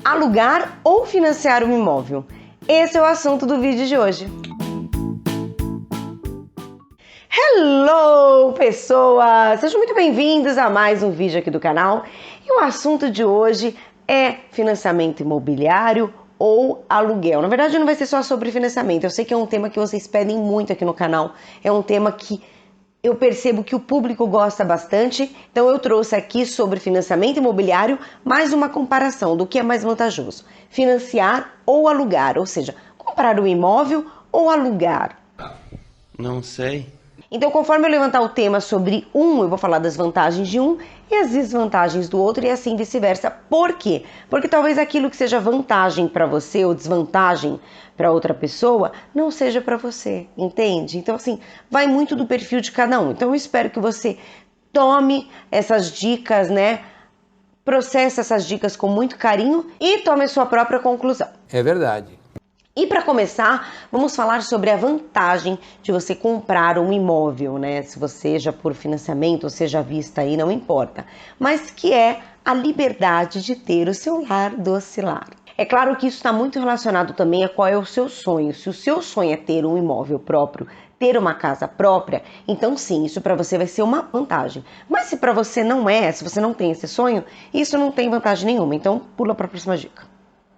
Alugar ou financiar um imóvel? Esse é o assunto do vídeo de hoje. Hello, pessoas! Sejam muito bem-vindos a mais um vídeo aqui do canal. E o assunto de hoje é financiamento imobiliário ou aluguel. Na verdade, não vai ser só sobre financiamento. Eu sei que é um tema que vocês pedem muito aqui no canal. É um tema que eu percebo que o público gosta bastante, então eu trouxe aqui sobre financiamento imobiliário mais uma comparação do que é mais vantajoso, financiar ou alugar, ou seja, comprar um imóvel ou alugar. Não sei. Então, conforme eu levantar o tema sobre um, eu vou falar das vantagens de um e as desvantagens do outro e assim vice-versa. Por quê? Porque talvez aquilo que seja vantagem para você ou desvantagem para outra pessoa não seja para você, entende? Então, assim, vai muito do perfil de cada um. Então, eu espero que você tome essas dicas, né? Processe essas dicas com muito carinho e tome a sua própria conclusão. É verdade. E para começar, vamos falar sobre a vantagem de você comprar um imóvel, né? Se você seja por financiamento ou seja à vista aí, não importa. Mas que é a liberdade de ter o seu lar doce lar. É claro que isso está muito relacionado também a qual é o seu sonho. Se o seu sonho é ter um imóvel próprio, ter uma casa própria, então sim, isso para você vai ser uma vantagem. Mas se para você não é, se você não tem esse sonho, isso não tem vantagem nenhuma. Então pula para a próxima dica.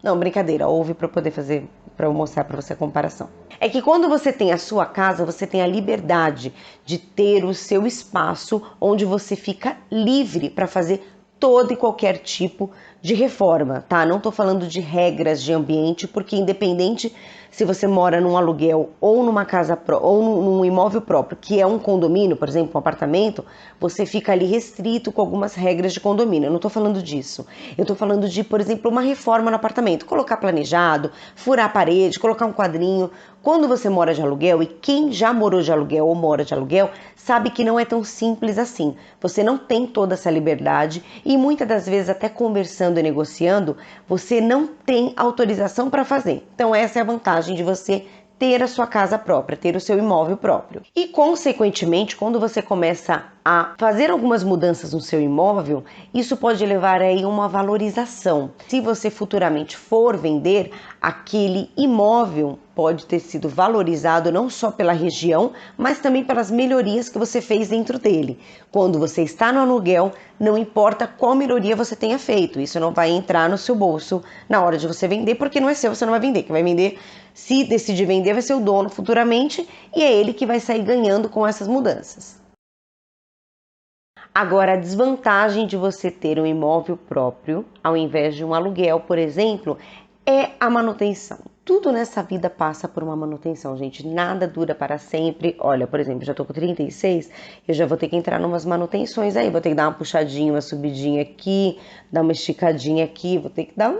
Não, brincadeira, ouve para eu poder fazer, para eu mostrar para você a comparação. É que quando você tem a sua casa, você tem a liberdade de ter o seu espaço onde você fica livre para fazer todo e qualquer tipo de reforma, tá? Não tô falando de regras de ambiente, porque independente se você mora num aluguel ou numa casa ou num imóvel próprio, que é um condomínio, por exemplo, um apartamento, você fica ali restrito com algumas regras de condomínio. Eu não tô falando disso. Eu tô falando de, por exemplo, uma reforma no apartamento, colocar planejado, furar a parede, colocar um quadrinho. Quando você mora de aluguel, e quem já morou de aluguel ou mora de aluguel, sabe que não é tão simples assim. Você não tem toda essa liberdade e muitas das vezes até conversando e negociando, você não tem autorização para fazer. Então essa é a vantagem de você ter a sua casa própria, ter o seu imóvel próprio. E consequentemente, quando você começa a fazer algumas mudanças no seu imóvel, isso pode levar aí uma valorização. Se você futuramente for vender, aquele imóvel pode ter sido valorizado não só pela região, mas também pelas melhorias que você fez dentro dele. Quando você está no aluguel, não importa qual melhoria você tenha feito, isso não vai entrar no seu bolso na hora de você vender, porque não é seu, você não vai vender. Quem vai vender, se decidir vender, vai ser o dono futuramente e é ele que vai sair ganhando com essas mudanças. Agora, a desvantagem de você ter um imóvel próprio, ao invés de um aluguel, por exemplo, é a manutenção. Tudo nessa vida passa por uma manutenção, gente. Nada dura para sempre. Olha, por exemplo, já tô com 36, eu já vou ter que entrar numas manutenções aí. Vou ter que dar uma puxadinha, uma subidinha aqui, dar uma esticadinha aqui, vou ter que dar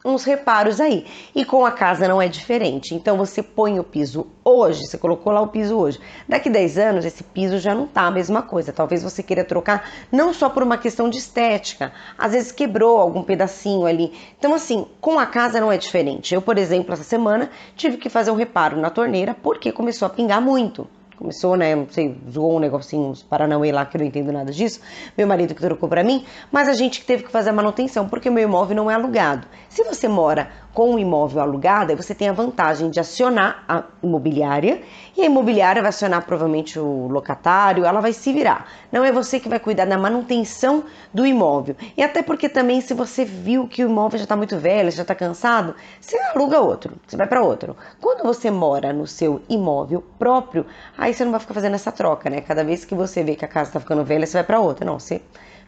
uns reparos aí. E com a casa não é diferente. Então você põe o piso hoje, você colocou lá o piso hoje. Daqui 10 anos esse piso já não tá a mesma coisa. Talvez você queira trocar não só por uma questão de estética. Às vezes quebrou algum pedacinho ali. Então assim, com a casa não é diferente. Eu, por exemplo, essa semana tive que fazer um reparo na torneira porque começou a pingar muito. Começou, né, não sei, zoou um negocinho, uns paranauê lá que eu não entendo nada disso. Meu marido que trocou pra mim, mas a gente que teve que fazer a manutenção, porque o meu imóvel não é alugado. Se você mora com um imóvel alugado, aí você tem a vantagem de acionar a imobiliária, e a imobiliária vai acionar provavelmente o locatário, ela vai se virar. Não é você que vai cuidar da manutenção do imóvel. E até porque também, se você viu que o imóvel já está muito velho, já está cansado, você aluga outro, você vai para outro. Quando você mora no seu imóvel próprio, aí você não vai ficar fazendo essa troca, né? Cada vez que você vê que a casa está ficando velha, você vai para outra. Não, você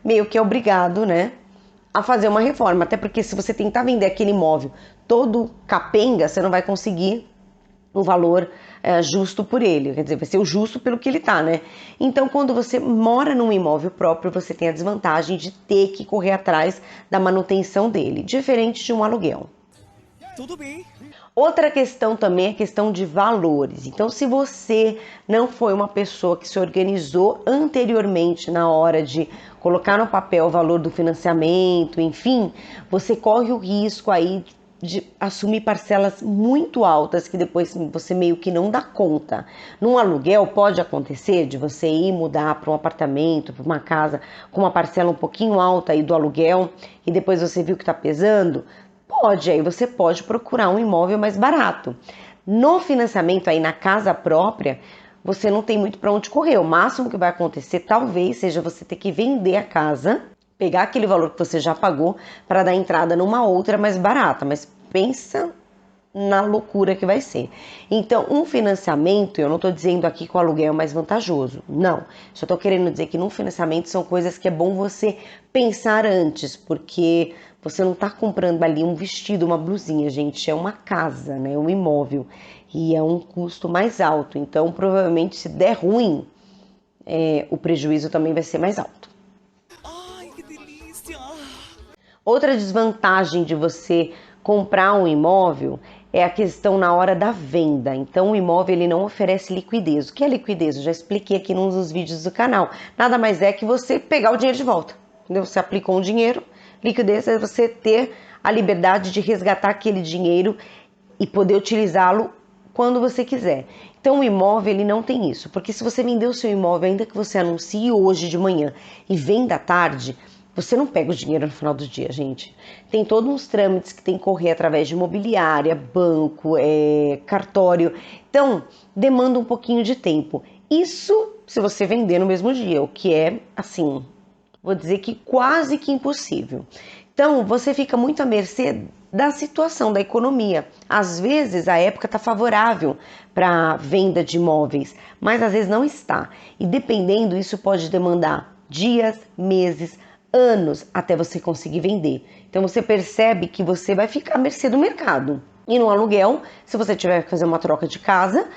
meio que é obrigado, né, a fazer uma reforma. Até porque se você tentar vender aquele imóvel todo capenga, você não vai conseguir um valor justo por ele. Quer dizer, vai ser o justo pelo que ele tá, né? Então, quando você mora num imóvel próprio, você tem a desvantagem de ter que correr atrás da manutenção dele, diferente de um aluguel. Tudo bem. Outra questão também é a questão de valores. Então, se você não foi uma pessoa que se organizou anteriormente na hora de colocar no papel o valor do financiamento, enfim, você corre o risco aí de assumir parcelas muito altas que depois você meio que não dá conta. Num aluguel pode acontecer de você ir mudar para um apartamento, para uma casa com uma parcela um pouquinho alta aí do aluguel e depois você viu que está pesando. Pode, aí você pode procurar um imóvel mais barato. No financiamento aí na casa própria, você não tem muito para onde correr. O máximo que vai acontecer talvez seja você ter que vender a casa, pegar aquele valor que você já pagou para dar entrada numa outra mais barata, mas pensa na loucura que vai ser. Então, um financiamento, eu não estou dizendo aqui que o aluguel é mais vantajoso, não. Só estou querendo dizer que num financiamento são coisas que é bom você pensar antes, porque você não está comprando ali um vestido, uma blusinha, gente, é uma casa, né, um imóvel, e é um custo mais alto. Então, provavelmente, se der ruim, o prejuízo também vai ser mais alto. Ai, que delícia! Outra desvantagem de você comprar um imóvel é a questão na hora da venda. Então, o imóvel ele não oferece liquidez. O que é liquidez? Eu já expliquei aqui num dos vídeos do canal. Nada mais é que você pegar o dinheiro de volta. Entendeu? Você aplicou um dinheiro, liquidez é você ter a liberdade de resgatar aquele dinheiro e poder utilizá-lo quando você quiser. Então, o imóvel ele não tem isso, porque se você vender o seu imóvel, ainda que você anuncie hoje de manhã e venda à tarde, você não pega o dinheiro no final do dia, gente. Tem todos uns trâmites que tem que correr através de imobiliária, banco, cartório. Então, demanda um pouquinho de tempo. Isso se você vender no mesmo dia, o que é, assim, vou dizer que quase que impossível. Então, você fica muito à mercê da situação, da economia. Às vezes, a época está favorável para venda de imóveis, mas às vezes não está. E dependendo, isso pode demandar dias, meses, anos até você conseguir vender. Então você percebe que você vai ficar à mercê do mercado. E no aluguel, se você tiver que fazer uma troca de casa,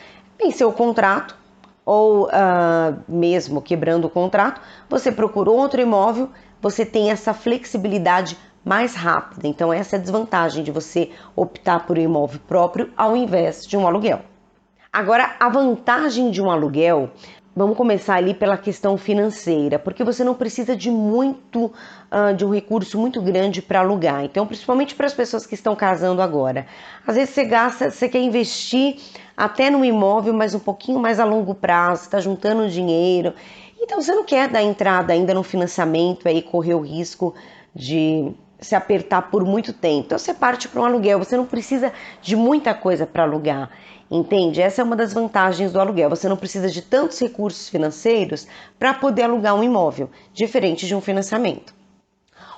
venceu o contrato ou mesmo quebrando o contrato, você procura outro imóvel, você tem essa flexibilidade mais rápida. Então essa é a desvantagem de você optar por um imóvel próprio ao invés de um aluguel. Agora, a vantagem de um aluguel, vamos começar ali pela questão financeira, porque você não precisa de muito, de um recurso muito grande para alugar. Então, principalmente para as pessoas que estão casando agora. Às vezes você quer investir até no imóvel, mas um pouquinho mais a longo prazo, está juntando dinheiro. Então, você não quer dar entrada ainda no financiamento, aí correr o risco de se apertar por muito tempo. Então, você parte para um aluguel, você não precisa de muita coisa para alugar. Entende? Essa é uma das vantagens do aluguel. Você não precisa de tantos recursos financeiros para poder alugar um imóvel, diferente de um financiamento.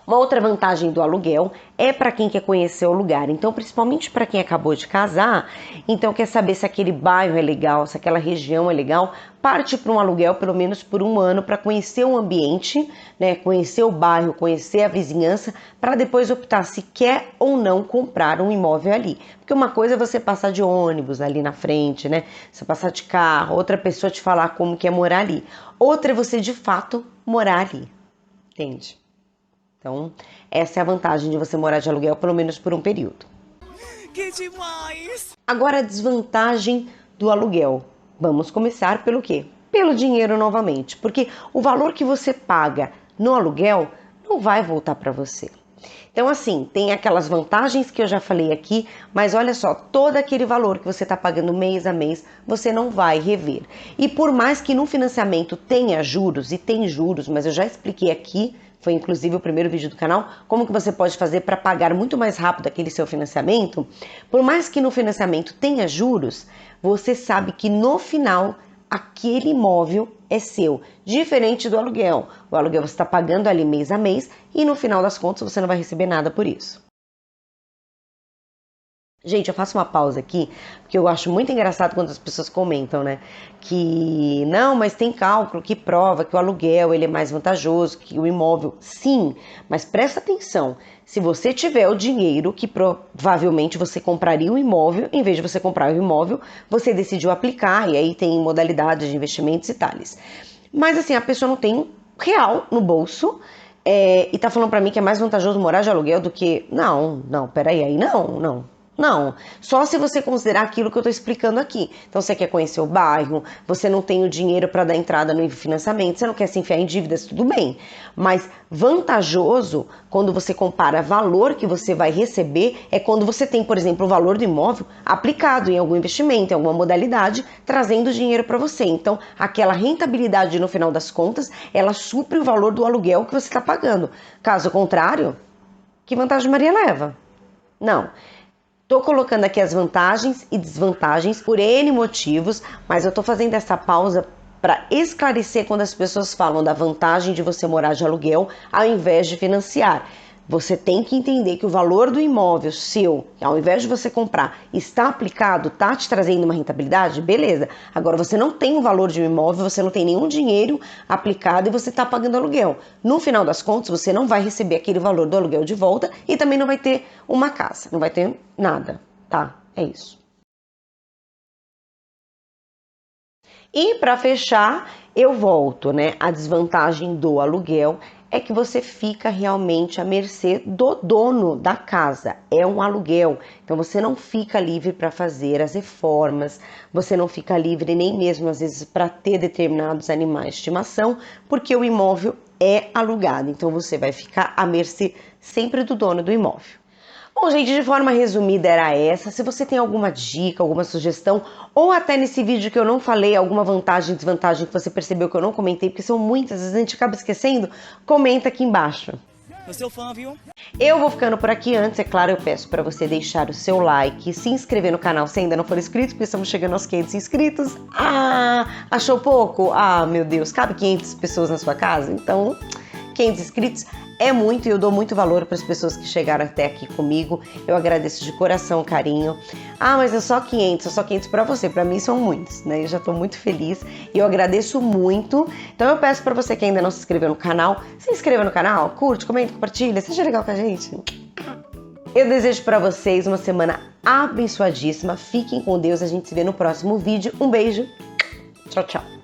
Uma outra vantagem do aluguel é para quem quer conhecer o lugar. Então, principalmente para quem acabou de casar, então quer saber se aquele bairro é legal, se aquela região é legal, parte para um aluguel pelo menos por um ano para conhecer o ambiente, né, conhecer o bairro, conhecer a vizinhança, para depois optar se quer ou não comprar um imóvel ali. Porque uma coisa é você passar de ônibus ali na frente, né? Você passar de carro, outra pessoa te falar como que é morar ali. Outra é você de fato morar ali. Entende? Então, essa é a vantagem de você morar de aluguel, pelo menos por um período. Que demais! Agora, a desvantagem do aluguel. Vamos começar pelo quê? Pelo dinheiro novamente, porque o valor que você paga no aluguel não vai voltar para você. Então, assim, tem aquelas vantagens que eu já falei aqui, mas olha só, todo aquele valor que você está pagando mês a mês, você não vai rever. E por mais que no financiamento tenha juros, e tem juros, mas eu já expliquei aqui, foi inclusive o primeiro vídeo do canal, como que você pode fazer para pagar muito mais rápido aquele seu financiamento. Por mais que no financiamento tenha juros, você sabe que no final aquele imóvel é seu, diferente do aluguel. O aluguel você está pagando ali mês a mês e no final das contas você não vai receber nada por isso. Gente, eu faço uma pausa aqui, porque eu acho muito engraçado quando as pessoas comentam, né? Que não, mas tem cálculo que prova que o aluguel ele é mais vantajoso que o imóvel. Sim, mas presta atenção. Se você tiver o dinheiro que provavelmente você compraria o imóvel, em vez de você comprar o imóvel, você decidiu aplicar, e aí tem modalidades de investimentos e tales. Mas assim, a pessoa não tem um real no bolso, e tá falando pra mim que é mais vantajoso morar de aluguel do que... Não, peraí, aí não, só se você considerar aquilo que eu estou explicando aqui. Então você quer conhecer o bairro, você não tem o dinheiro para dar entrada no financiamento, você não quer se enfiar em dívidas, tudo bem. Mas vantajoso, quando você compara valor que você vai receber, é quando você tem, por exemplo, o valor do imóvel aplicado em algum investimento, em alguma modalidade, trazendo dinheiro para você. Então aquela rentabilidade no final das contas, ela supre o valor do aluguel que você está pagando. Caso contrário, que vantagem Maria leva? Não. Tô colocando aqui as vantagens e desvantagens por N motivos, mas eu tô fazendo essa pausa para esclarecer quando as pessoas falam da vantagem de você morar de aluguel ao invés de financiar. Você tem que entender que o valor do imóvel seu, ao invés de você comprar, está aplicado, está te trazendo uma rentabilidade, beleza. Agora você não tem o valor de um imóvel, você não tem nenhum dinheiro aplicado e você está pagando aluguel. No final das contas, você não vai receber aquele valor do aluguel de volta e também não vai ter uma casa, não vai ter nada, tá? É isso. E para fechar, eu volto, né? A desvantagem do aluguel é que você fica realmente à mercê do dono da casa. É um aluguel, então você não fica livre para fazer as reformas, você não fica livre nem mesmo às vezes para ter determinados animais de estimação, porque o imóvel é alugado, então você vai ficar à mercê sempre do dono do imóvel. Bom, gente, de forma resumida era essa. Se você tem alguma dica, alguma sugestão, ou até nesse vídeo que eu não falei, alguma vantagem e desvantagem que você percebeu que eu não comentei, porque são muitas, às vezes a gente acaba esquecendo, comenta aqui embaixo. Eu sou fã, viu? Eu vou ficando por aqui. Antes, é claro, eu peço para você deixar o seu like, se inscrever no canal se ainda não for inscrito, porque estamos chegando aos 500 inscritos. Ah, achou pouco? Ah, meu Deus, cabe 500 pessoas na sua casa? Então, 500 inscritos é muito e eu dou muito valor para as pessoas que chegaram até aqui comigo. Eu agradeço de coração o carinho. Ah, mas é só 500 para você. Para mim são muitos, né? Eu já estou muito feliz e eu agradeço muito. Então eu peço para você que ainda não se inscreveu no canal, se inscreva no canal, curte, comenta, compartilha, seja legal com a gente. Eu desejo para vocês uma semana abençoadíssima. Fiquem com Deus. A gente se vê no próximo vídeo. Um beijo. Tchau, tchau.